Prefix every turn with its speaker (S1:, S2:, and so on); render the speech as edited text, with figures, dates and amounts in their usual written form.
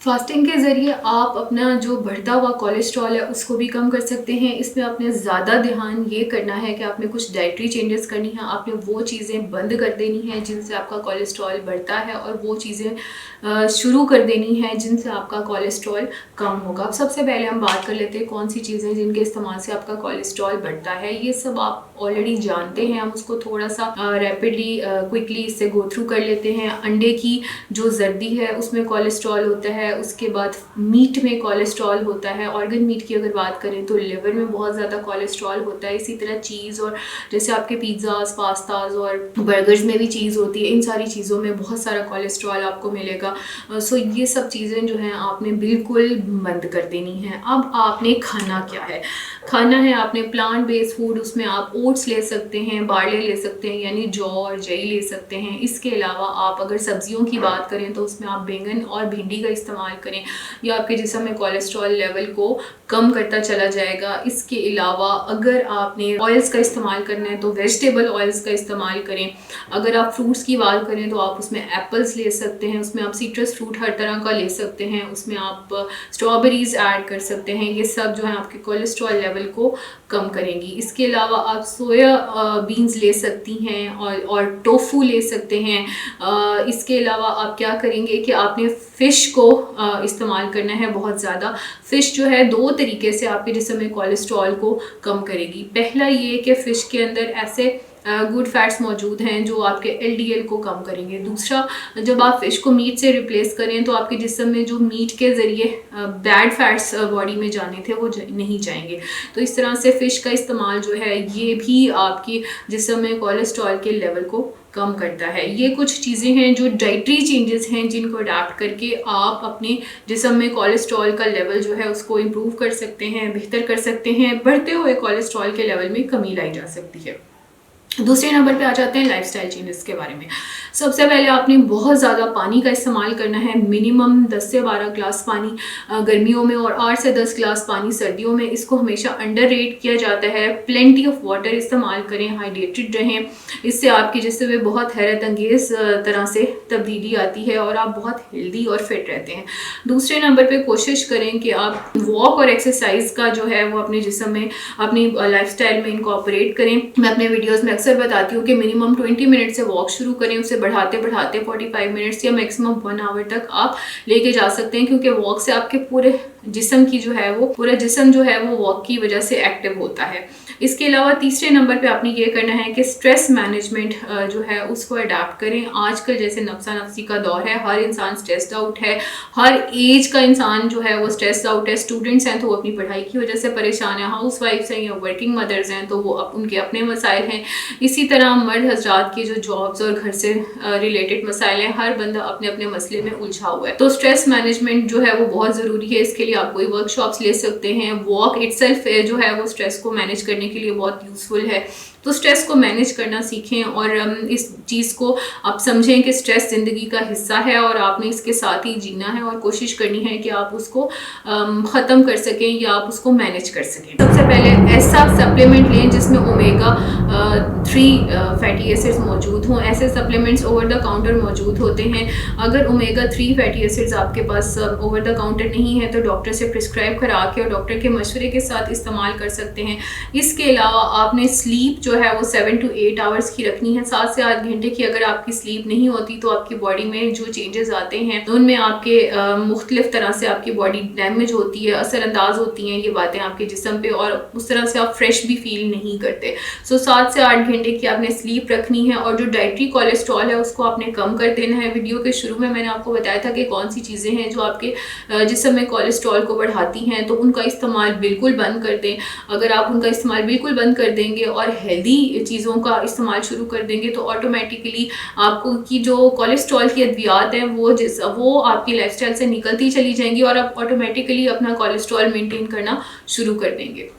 S1: Fasting के ज़रिए आप अपना जो बढ़ता हुआ कोलेस्ट्रॉल है उसको भी कम कर सकते हैं। इसमें आपने ज़्यादा ध्यान ये करना है कि आपने कुछ डाइटरी चेंजेस करनी है, आपने वो चीज़ें बंद कर देनी है जिनसे आपका कोलेस्ट्रॉल बढ़ता है और वो चीज़ें शुरू कर देनी है जिनसे आपका कोलेस्ट्रॉल कम होगा। अब सबसे पहले हम बात कर लेते हैं कौन सी चीज़ें जिनके इस्तेमाल से आपका कोलेस्ट्रॉल बढ़ता है। ये सब आप ऑलरेडी जानते हैं, हम उसको थोड़ा सा रैपिडली क्विकली इससे गो थ्रू कर लेते हैं। अंडे की जो जर्दी है उसमें कोलेस्ट्रॉल होता है, उसके बाद मीट में कोलेस्ट्रॉल होता है। ऑर्गन मीट की अगर बात करें तो लिवर में बहुत ज़्यादा कोलेस्ट्रॉल होता है। इसी तरह चीज़ और जैसे आपके पिज़्ज़ाज, पास्ताज और बर्गर्स में भी चीज़ होती है, इन सारी चीज़ों में बहुत सारा कोलेस्ट्रॉल आपको मिलेगा। सो ये सब चीज़ें जो हैं आपने बिल्कुल बंद कर देनी है। अब आपने खाना क्या है, खाना है आपने प्लांट बेस्ड फूड। उसमें आप ओट्स ले सकते हैं, बारले ले सकते हैं यानी जौ और जई ले सकते हैं। इसके अलावा आप अगर सब्जियों की बात करें तो उसमें आप बैंगन और भिंडी का इस्तेमाल करें, यह आपके जिस्म में कोलेस्ट्रॉल लेवल को कम करता चला जाएगा। इसके अलावा अगर आपने ऑयल्स का इस्तेमाल करना है तो वेजिटेबल ऑयल्स का इस्तेमाल करें। अगर आप फ्रूट्स की बात करें तो आप उसमें एप्पल्स ले सकते हैं, उसमें आप सिट्रस फ्रूट हर तरह का ले सकते हैं, उसमें आप स्ट्रॉबेरीज ऐड कर सकते हैं। ये सब जो है आपके कोलेस्ट्रॉल लेवल को कम करेंगी। इसके अलावा आप सोया बीन्स ले सकती हैं और टोफू ले सकते हैं। इसके अलावा आप क्या करेंगे कि आपने फ़िश को इस्तेमाल करना है बहुत ज़्यादा। फ़िश जो है दो तरीके से आपके जिस्म में कोलेस्ट्रॉल को कम करेगी। पहला ये कि फ़िश के अंदर ऐसे गुड फैट्स मौजूद हैं जो आपके LDL को कम करेंगे। दूसरा, जब आप फ़िश को मीट से रिप्लेस करें तो आपके जिस्म में जो मीट के ज़रिए बैड फैट्स बॉडी में जाने थे वो नहीं जाएंगे। तो इस तरह से फ़िश का इस्तेमाल जो है ये भी आपकी जिस्म में कोलेस्ट्रॉल के लेवल को कम करता है। ये कुछ चीज़ें हैं जो डाइटरी चेंजेस हैं जिनको अडाप्ट करके आप अपने जिस्म में कोलेस्ट्रॉल का लेवल जो है उसको इम्प्रूव कर सकते हैं, बेहतर कर सकते हैं। बढ़ते हुए कोलेस्ट्रॉल के लेवल में कमी लाई जा सकती है। दूसरे नंबर पे आ जाते हैं लाइफस्टाइल चेंजेस के बारे में। सबसे पहले आपने बहुत ज़्यादा पानी का इस्तेमाल करना है, मिनिमम 10 से 12 ग्लास पानी गर्मियों में और 8 से 10 ग्लास पानी सर्दियों में। इसको हमेशा अंडररेट किया जाता है। प्लेंटी ऑफ वाटर इस्तेमाल करें, हाइड्रेटेड रहें। इससे आपके जिस्म में बहुत हैरत अंगेज़ तरह से तब्दीली आती है और आप बहुत हेल्दी और फिट रहते हैं। दूसरे नंबर पर कोशिश करें कि आप वॉक और एक्सरसाइज का जो है वो अपने जिस्म में, अपनी लाइफस्टाइल में इनकॉर्पोरेट करें। मैं अपने वीडियोज़ में अक्सर बताती हूँ कि मिनिमम 20 मिनट से वॉक शुरू करें, उसे बढ़ाते बढ़ाते 45 मिनट्स या मैक्सिमम 1 आवर तक आप लेके जा सकते हैं, क्योंकि वॉक से आपके पूरे जिस्म की जो है वो पूरा जिस्म जो है वो वॉक की वजह से एक्टिव होता है। इसके अलावा तीसरे नंबर पे आपने ये करना है कि स्ट्रेस मैनेजमेंट जो है उसको अडाप्ट करें। आजकल जैसे नफ्सा नफ्सी का दौर है, हर इंसान स्ट्रेस्ड आउट है, हर एज का इंसान जो है वो स्ट्रेस्ड आउट है। स्टूडेंट्स हैं तो वो अपनी पढ़ाई की वजह से परेशान है, हाउस वाइफ्स हैं या वर्किंग मदर्स हैं तो वो उनके अपने मसाइल हैं। इसी तरह मर्द हजरात की जो जॉब्स और घर से रिलेटेड मसाइल हैं, हर बंदा अपने अपने मसले में उलझा हुआ है। तो स्ट्रेस मैनेजमेंट जो है वो बहुत ज़रूरी है। इसके लिए आप कोई वर्कशॉप्स ले सकते हैं। वॉक इटसेल्फ जो है वो स्ट्रेस को मैनेज करने के लिए बहुत यूज़फुल है। तो स्ट्रेस को मैनेज करना सीखें और इस चीज़ को आप समझें कि स्ट्रेस ज़िंदगी का हिस्सा है और आपने इसके साथ ही जीना है और कोशिश करनी है कि आप उसको ख़त्म कर सकें या आप उसको मैनेज कर सकें। सबसे पहले ऐसा सप्लीमेंट लें जिसमें ओमेगा 3 फैटी एसिड्स मौजूद हों। ऐसे सप्लीमेंट्स ओवर द काउंटर मौजूद होते हैं। अगर ओमेगा 3 फैटी एसिड्स आपके पास ओवर द काउंटर नहीं है तो डॉक्टर से प्रिस्क्राइब करा के और डॉक्टर के मशवरे के साथ इस्तेमाल कर सकते हैं। इसके अलावा आपने स्लीप जो है वो 7 to 8 आवर्स की रखनी है, 7 से 8 घंटे की। अगर आपकी स्लीप नहीं होती तो आपकी बॉडी में जो चेंजेस आते हैं उनमें आपके मुख्तलिफ तरह से आपकी बॉडी डैमेज होती है, असरअंदाज होती हैं ये बातें आपके जिस्म पे और उस तरह से आप फ्रेश भी फील नहीं करते। सो 7 से 8 घंटे की आपने स्लीप रखनी है और जो डाइटरी कोलेस्ट्रॉल है उसको आपने कम कर देना है। वीडियो के शुरू में मैंने आपको बताया था कि कौन सी चीज़ें हैं जो आपके जिस्म में कोलेस्ट्रॉल को बढ़ाती हैं, तो उनका इस्तेमाल बिल्कुल बंद कर दें। अगर आप उनका इस्तेमाल बिल्कुल बंद कर देंगे और हेल्दी चीज़ों का इस्तेमाल शुरू कर देंगे तो ऑटोमेटिकली आपको की जो कोलेस्ट्रॉल की अद्वियात हैं वो आपकी लाइफस्टाइल से निकलती चली जाएंगी और आप ऑटोमेटिकली अपना कोलेस्ट्रॉल मेंटेन करना शुरू कर देंगे।